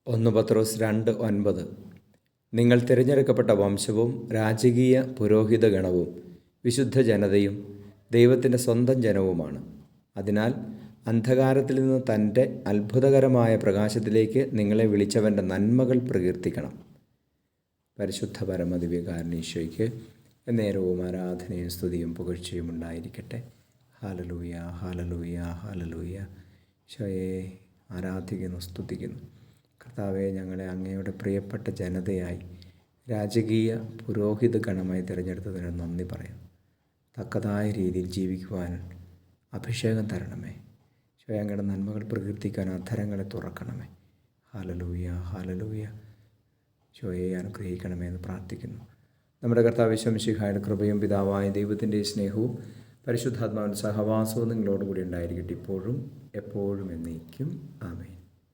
1 പത്രോസ് 2:9. നിങ്ങൾ തിരഞ്ഞെടുക്കപ്പെട്ട വംശവും രാജകീയ പുരോഹിത ഗണവും വിശുദ്ധ ജനതയും ദൈവത്തിൻ്റെ സ്വന്തം ജനവുമാണ്. അതിനാൽ അന്ധകാരത്തിൽ നിന്ന് തൻ്റെ അത്ഭുതകരമായ പ്രകാശത്തിലേക്ക് നിങ്ങളെ വിളിച്ചവൻ്റെ നന്മകൾ പ്രകീർത്തിക്കണം. പരിശുദ്ധ പരമദിവ്യകാരുണ്യ നേരവും ആരാധനയും സ്തുതിയും പുകഴ്ചയും ഉണ്ടായിരിക്കട്ടെ. Hallelujah, hallelujah, hallelujah. ഈശോയെ ആരാധിക്കുന്നു, സ്തുതിക്കുന്നു. കർത്താവെ, ഞങ്ങളെ അങ്ങയുടെ പ്രിയപ്പെട്ട ജനതയായി രാജകീയ പുരോഹിത ഗണമായി തിരഞ്ഞെടുത്തതിന് നന്ദി പറയാം. തക്കതായ രീതിയിൽ ജീവിക്കുവാൻ അഭിഷേകം തരണമേ. ഈശോയെ, അങ്ങയുടെ നന്മകൾ പ്രകീർത്തിക്കാൻ അധരങ്ങളെ തുറക്കണമേ. Hallelujah, hallelujah. ഈശോയെ അനുഗ്രഹിക്കണമേ എന്ന് പ്രാർത്ഥിക്കുന്നു. നമ്മുടെ കർത്താവ് യേശു മിശിഹായുടെ കൃപയും പിതാവായ ദൈവത്തിൻ്റെ സ്നേഹവും പരിശുദ്ധാത്മാവിൻ്റെ സഹവാസവും നിങ്ങളോടുകൂടി ഉണ്ടായിരിക്കട്ടെ, ഇപ്പോഴും എപ്പോഴും എന്നേക്കും. ആമേൻ.